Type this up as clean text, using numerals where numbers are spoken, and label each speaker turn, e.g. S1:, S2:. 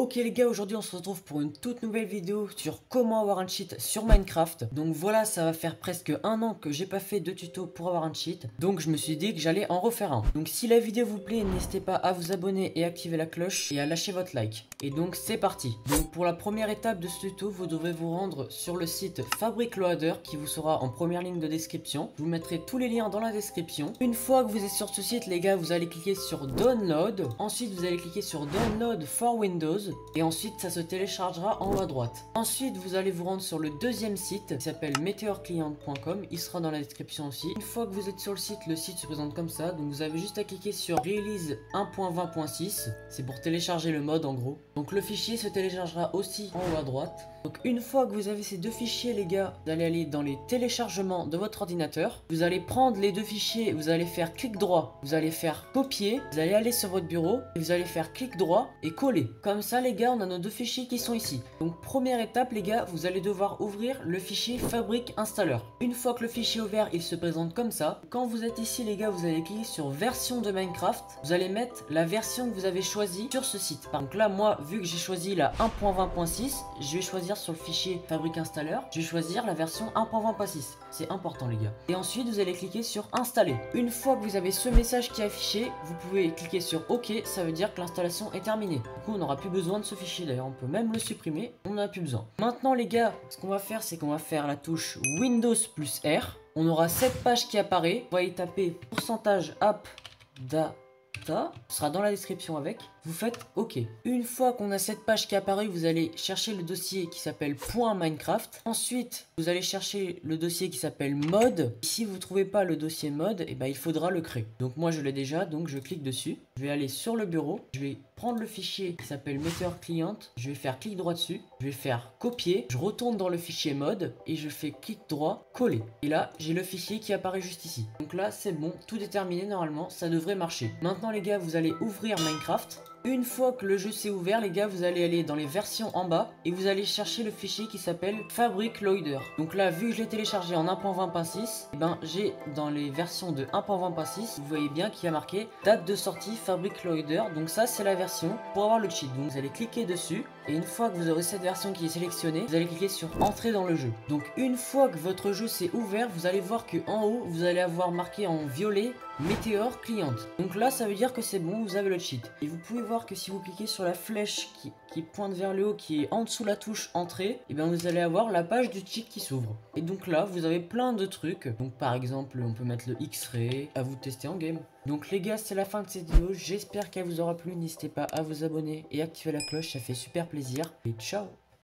S1: Ok les gars, aujourd'hui on se retrouve pour une toute nouvelle vidéo sur comment avoir un cheat sur Minecraft. Donc voilà, ça va faire presque un an que j'ai pas fait de tuto pour avoir un cheat. Donc je me suis dit que j'allais en refaire un. Donc si la vidéo vous plaît, n'hésitez pas à vous abonner et activer la cloche et à lâcher votre like. Et donc c'est parti. Donc pour la première étape de ce tuto, vous devrez vous rendre sur le site Fabric Loader qui vous sera en première ligne de description. Je vous mettrai tous les liens dans la description. Une fois que vous êtes sur ce site les gars, vous allez cliquer sur Download. Ensuite vous allez cliquer sur Download for Windows. Et ensuite ça se téléchargera en haut à droite. Ensuite vous allez vous rendre sur le deuxième site qui s'appelle meteorclient.com. Il sera dans la description aussi. Une fois que vous êtes sur le site se présente comme ça. Donc vous avez juste à cliquer sur Release 1.20.6. C'est pour télécharger le mode en gros. Donc le fichier se téléchargera aussi en haut à droite. Donc une fois que vous avez ces deux fichiers les gars, vous allez aller dans les téléchargements de votre ordinateur. Vous allez prendre les deux fichiers, vous allez faire clic droit, vous allez faire copier, vous allez aller sur votre bureau et vous allez faire clic droit et coller. Comme ça les gars, on a nos deux fichiers qui sont ici. Donc première étape les gars, vous allez devoir ouvrir le fichier Fabric Installer. Une fois que le fichier est ouvert, il se présente comme ça. Quand vous êtes ici les gars, vous allez cliquer sur version de Minecraft. Vous allez mettre la version que vous avez choisie sur ce site. Donc là moi, vu que j'ai choisi la 1.20.6, je vais choisir sur le fichier Fabric Installer, je vais choisir la version 1.20.6. C'est important les gars. Et ensuite vous allez cliquer sur installer. Une fois que vous avez ce message qui est affiché, vous pouvez cliquer sur OK, ça veut dire que l'installation est terminée. Du coup on n'aura plus besoin de ce fichier, d'ailleurs on peut même le supprimer, on n'en a plus besoin. Maintenant les gars, ce qu'on va faire c'est qu'on va faire la touche Windows plus R. On aura cette page qui apparaît, vous allez taper pourcentage app data, ce sera dans la description avec. Vous faites OK. Une fois qu'on a cette page qui apparaît, vous allez chercher le dossier qui s'appelle .minecraft. Ensuite, vous allez chercher le dossier qui s'appelle mode. Si vous ne trouvez pas le dossier mode, et ben, il faudra le créer. Donc moi je l'ai déjà, donc je clique dessus. Je vais aller sur le bureau. Je vais prendre le fichier qui s'appelle meteorclient. Je vais faire clic droit dessus. Je vais faire copier. Je retourne dans le fichier mode et je fais clic droit, coller. Et là, j'ai le fichier qui apparaît juste ici. Donc là, c'est bon. Tout est terminé normalement. Ça devrait marcher. Maintenant les gars, vous allez ouvrir Minecraft. Une fois que le jeu s'est ouvert les gars, vous allez aller dans les versions en bas et vous allez chercher le fichier qui s'appelle Fabric Loader. Donc là, vu que je l'ai téléchargé en 1.20.6, et ben j'ai dans les versions de 1.20.6, vous voyez bien qu'il y a marqué date de sortie Fabric Loader. Donc ça c'est la version pour avoir le cheat. Donc vous allez cliquer dessus et une fois que vous aurez cette version qui est sélectionnée, vous allez cliquer sur entrer dans le jeu. Donc une fois que votre jeu s'est ouvert, vous allez voir que en haut, vous allez avoir marqué en violet meteorclient. Donc là ça veut dire que c'est bon, vous avez le cheat. Et vous pouvez voir que si vous cliquez sur la flèche qui pointe vers le haut, qui est en dessous la touche entrée, et bien vous allez avoir la page du cheat qui s'ouvre. Et donc là vous avez plein de trucs. Donc par exemple on peut mettre le X-ray, à vous de tester en game. Donc les gars, c'est la fin de cette vidéo, j'espère qu'elle vous aura plu. N'hésitez pas à vous abonner et activer la cloche, ça fait super plaisir. Et ciao.